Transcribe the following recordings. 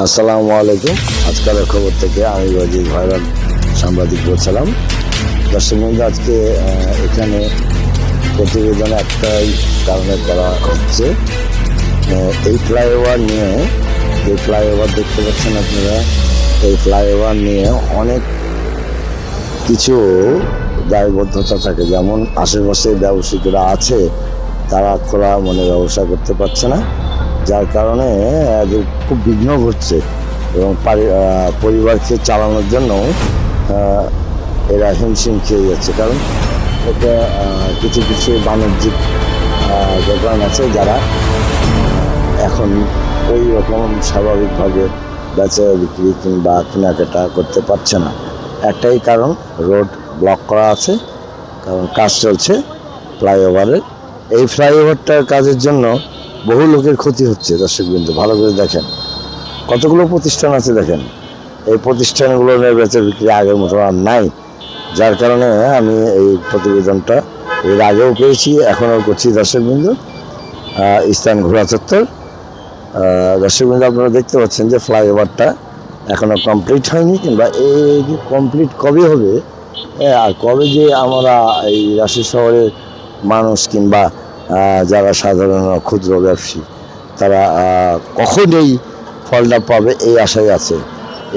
আসসালামু আলাইকুম। আজকালের খবর থেকে আমি ওয়াজিদ ভাইরাল সাংবাদিক বলছিলাম। দর্শক বন্ধু, আজকে এখানে প্রতিবেদন একটাই কারণে করা হচ্ছে। এই ফ্লাইওভার নিয়ে, যে ফ্লাইওভার দেখতে পাচ্ছেন আপনারা, এই ফ্লাইওভার নিয়ে অনেক কিছু দায়বদ্ধতা থাকে। যেমন আশেপাশে ব্যবসায়ীরা আছে, তারা খোলা মনে ব্যবসা করতে পারছে না, যার কারণে এদের খুব বিঘ্ন ঘটছে এবং পরিবারকে চালানোর জন্য এরা হিমশিম খেয়ে যাচ্ছে। কারণ এটা কিছু কিছু বাণিজ্যিক দোকান আছে যারা এখন ওই রকম স্বাভাবিকভাবে বেচা বিক্রি কিংবা কেনাকাটা করতে পারছে না। একটাই কারণ, রোড ব্লক করা আছে, কারণ কাজ চলছে ফ্লাইওভারের। এই ফ্লাইওভারটার কাজের জন্য বহু লোকের ক্ষতি হচ্ছে। দর্শকবৃন্দ, ভালো করে দেখেন, কতগুলো প্রতিষ্ঠান আছে দেখেন। এই প্রতিষ্ঠানগুলোর বেচা বিক্রি আগের মতো আর নাই, যার কারণে আমি এই প্রতিবেদনটা এর আগেও পেয়েছি, এখনও করছি। দর্শকবৃন্দ, স্থান ঘোড়া চত্বর। দর্শকবৃন্দ, আপনারা দেখতে পাচ্ছেন যে ফ্লাইওভারটা এখনও কমপ্লিট হয়নি, কিংবা এই কমপ্লিট কবে হবে আর কবে যে আমরা এই রাজশাহী শহরের মানুষ কিংবা যারা সাধারণ ক্ষুদ্র ব্যবসায়ী তারা কখন এই ফলটা পাবে এই আশায় আছে।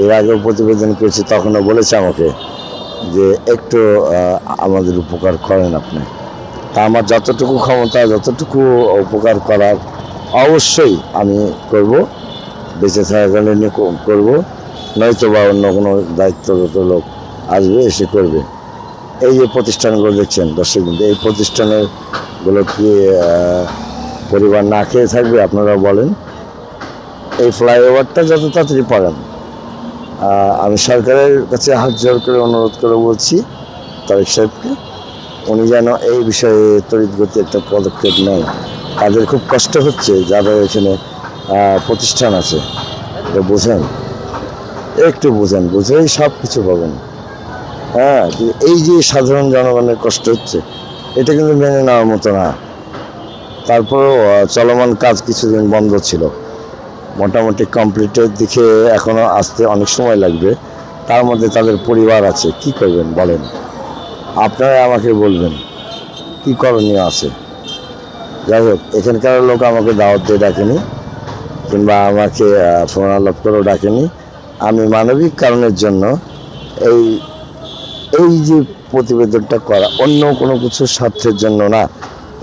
এর আগেও প্রতিবেদন করেছি, তখনও বলেছে আমাকে যে একটু আমাদের উপকার করেন আপনি। তা আমার যতটুকু ক্ষমতা, যতটুকু উপকার করার অবশ্যই আমি করব, বেঁচে থাকাকালীন করব, নয়তো বা অন্য কোনো দায়িত্বগত লোক আসবে, এসে করবে। এই যে প্রতিষ্ঠানগুলো দেখছেন দর্শকবৃন্দ, এই প্রতিষ্ঠানগুলো কি পরিবার না খেয়ে থাকবে? আপনারা বলেন। এই ফ্লাইওভারটা যত তাড়াতাড়ি পারেন, আমি সরকারের কাছে হাত জোর করে অনুরোধ করে বলছি তারেক সাহেবকে, উনি যেন এই বিষয়ে তড়িৎগতি একটা পদক্ষেপ নেন। তাদের খুব কষ্ট হচ্ছে, যাদের এখানে প্রতিষ্ঠান আছে। বোঝেন, একটু বোঝেন, বুঝেই সব কিছু পাবেন। হ্যাঁ, এই যে সাধারণ জনগণের কষ্ট হচ্ছে, এটা কিন্তু মেনে নেওয়ার মতো না। তারপরেও চলমান কাজ কিছুদিন বন্ধ ছিল, মোটামুটি কমপ্লিটের দিকে এখনও আসতে অনেক সময় লাগবে। তার মধ্যে তাদের পরিবার আছে, কি করবেন বলেন? আপনারা আমাকে বলবেন কি করণীয় আছে। যাই হোক, এখানকার লোক আমাকে দাওয়াত দিয়ে ডাকেনি, কিংবা আমাকে ফোন আলাপ করেও ডাকেনি। আমি মানবিক কারণের জন্য এই যে প্রতিবেদনটা করা, অন্য কোনো কিছু স্বার্থের জন্য না।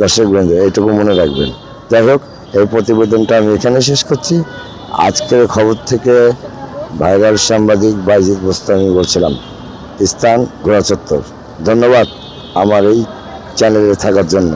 দর্শকবৃন্দ, এইটুকু মনে রাখবেন। যাই হোক, এই প্রতিবেদনটা আমি এখানে শেষ করছি। আজকের খবর থেকে ভাইরাল সাংবাদিক বাইজিদ বোস্তামি বলছিলাম, স্থান ঘোড়া চত্বর। ধন্যবাদ আমার এই চ্যানেলে থাকার জন্য।